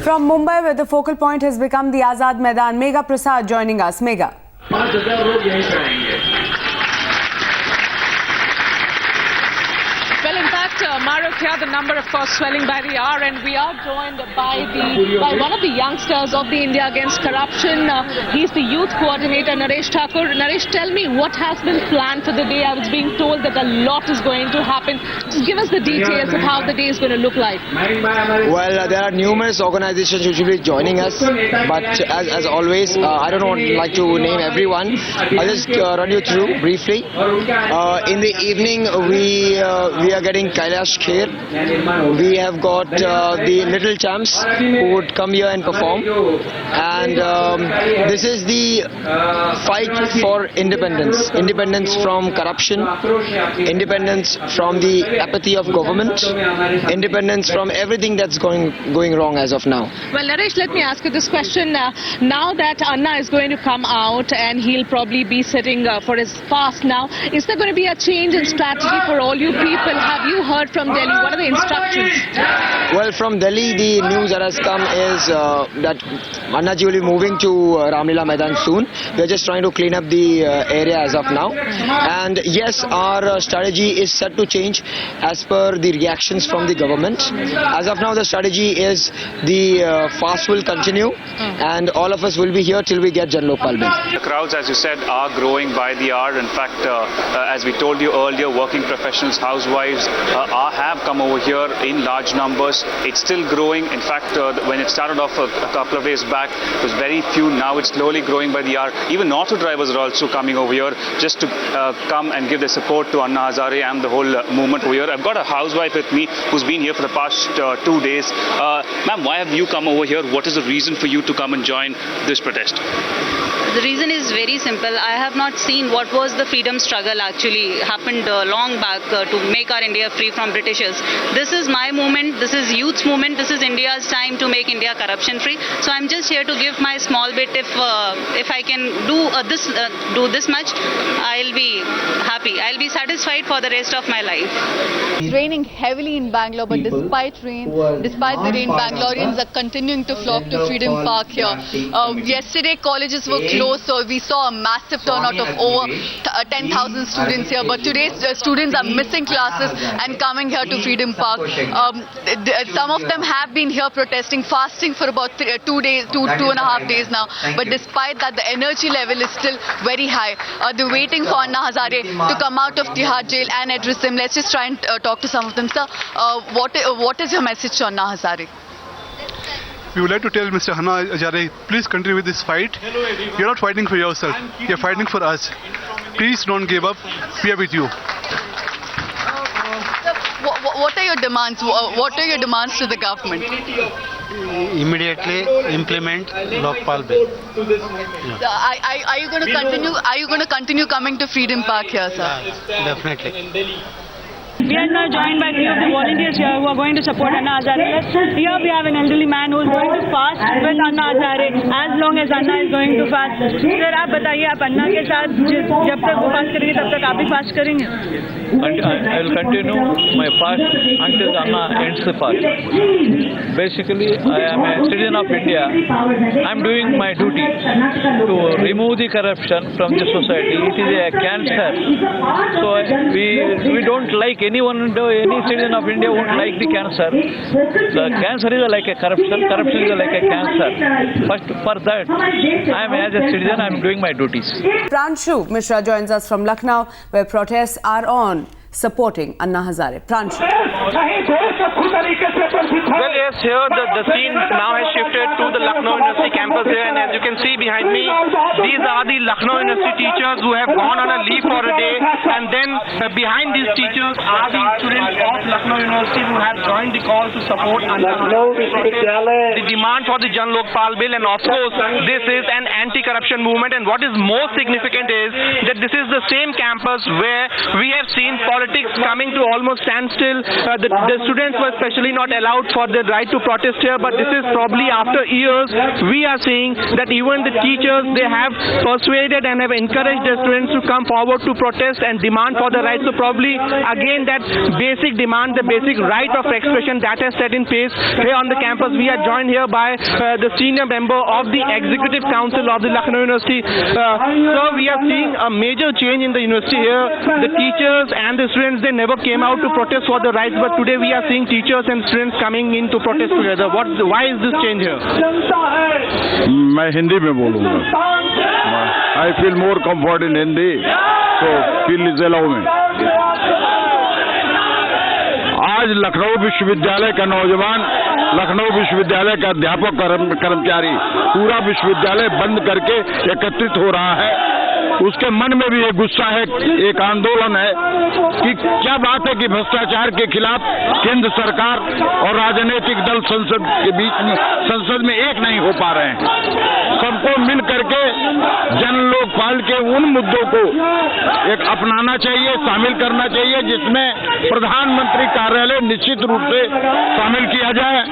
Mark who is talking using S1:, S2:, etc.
S1: From Mumbai, where the focal point has become the Azad Maidan, Megha Prasad joining us. Megha.
S2: Well, in fact, Maruk, here the number, of course, swelling by the hour, and we are joined by one of the youngsters of the India Against Corruption. He's the youth coordinator, Naresh Thakur. Naresh, tell me what has been planned for the day. I was being told that a lot is going to happen. Just give us the details of how the day is going to look like.
S3: Well, there are numerous organizations which will be joining us, but as always, I don't like to name everyone. I'll just run you through briefly. In the evening, we are getting Kailash Kher. We have got the Little Champs who would come here and perform, and this is the fight for independence from corruption, independence from the apathy of government, independence from everything that's going wrong as of now.
S2: Well, Naresh, let me ask you this question. Now that Anna is going to come out and he'll probably be sitting for his fast now, is there going to be a change in strategy for all you people? Have you heard from Delhi? What are the instructions?
S3: Well, from Delhi, the news that has come is that Anna ji will be moving to Ramlila Maidan soon. We're just trying to clean up the area as of now. And yes, our strategy is set to change as per the reactions from the government. As of now, the strategy is the fast will continue and all of us will be here till we get Jan Lokpal Bill.
S4: The crowds, as you said, are growing by the hour. In fact, as we told you earlier, working professionals, housewives have come over here in large numbers. It's still growing. In fact, when it started off a couple of days back, it was very few. Now it's slowly growing by the hour. Even auto drivers are also coming over here just to come and give their support to Anna Hazare and the whole movement over here. I've got a housewife with me who's been here for the past 2 days. Ma'am, why have you come over here? What is the reason for you to come and join this protest?
S5: The reason is very simple. I have not seen what was the freedom struggle actually happened long back to make our India free from Britishers. This is my movement. This is youth's movement. This is India's time to make India corruption free. So I'm just here to give my small bit. If I can do this much, I'll be happy. I'll be satisfied for the rest of my life.
S6: It's raining heavily in Bangalore, but despite the rain, Bangaloreans are continuing to flock to Freedom Park here. Yesterday, colleges were closed, so we saw a massive turnout of over 10,000 students here. But today, students are missing classes and coming here to Freedom Park. Some of them have been here protesting, fasting for about 2 days, two and a half days now. But despite that, the energy level is still very high. They're waiting for Anna Hazare to come out of Tihar jail and address them. Let's just try and talk to some of them. Sir, what is your message to Anna Hazare?
S7: We would like to tell Mr. Anna Hazare, please continue with this fight. You're not fighting for yourself, you're fighting for us. Please don't give up, we are with you.
S6: What are your demands? What are your demands to the government?
S8: Immediately implement Lokpal Bill.
S6: Yeah. Are you going to continue? Are you going to continue coming to Freedom Park here, sir?
S8: Yeah, definitely.
S9: We are now joined by 3 of the volunteers here who are going to support Anna Hazare. Here we have an elderly man who is going to fast with Anna Hazare as long as Anna is going to fast. Sir, आप बताइए आप अन्ना के साथ जब तक वो fast करेंगे तब तक आप भी फास्ट करेंगे?
S10: I will continue my fast until Anna ends the fast. Basically, I am a citizen of India. I am doing my duty to remove the corruption from the society. It is a cancer. So we don't like any citizen of India won't like the cancer. The cancer is like a corruption is like a cancer. First, for that, I am as a citizen, I am doing my duties.
S1: Pranshu Mishra joins us from Lucknow, where protests are on supporting Anna Hazare. Pranshu.
S11: Well, yes, here the scene now has shifted to the Lucknow University campus here, and as you can see behind me, these are the Lucknow University teachers who have gone on a leave for a day, and then behind these teachers are the students of Lucknow University who have joined the call to support Anna Hazare. The demand for the Jan Lokpal Bill, and of course, this is an anti-corruption movement, and what is most significant is that this is the same campus where we have seen politics coming to almost standstill. The students were especially not allowed for for the right to protest here, but this is probably after years we are seeing that even the teachers, they have persuaded and have encouraged the students to come forward to protest and demand for the rights. So probably again that basic demand, the basic right of expression, that has set in place here on the campus. We are joined here by the senior member of the Executive Council of the Lucknow University. So we are seeing a major change in the university here. The teachers and the students, they never came out to protest for the rights, but today we are seeing teachers and students coming in to protest together. Why is this change here?
S12: मैं हिंदी में बोलूँगा. I feel more comfort in Hindi, so please allow me. आज लखनऊ विश्वविद्यालय का नौजवान, लखनऊ विश्वविद्यालय का अध्यापक कर्मचारी पूरा विश्वविद्यालय बंद करके एकत्रित हो रहा है. उसके मन में भी एक गुस्सा है, एक आंदोलन है कि क्या बात है कि भ्रष्टाचार के खिलाफ केंद्र सरकार और राजनीतिक दल संसद में एक नहीं हो पा रहे हैं. सबको मिल करके जन लोकपाल के उन मुद्दों को एक अपनाना चाहिए, शामिल करना चाहिए, जिसमें प्रधानमंत्री कार्यालय निश्चित रूप से शामिल किया जाए.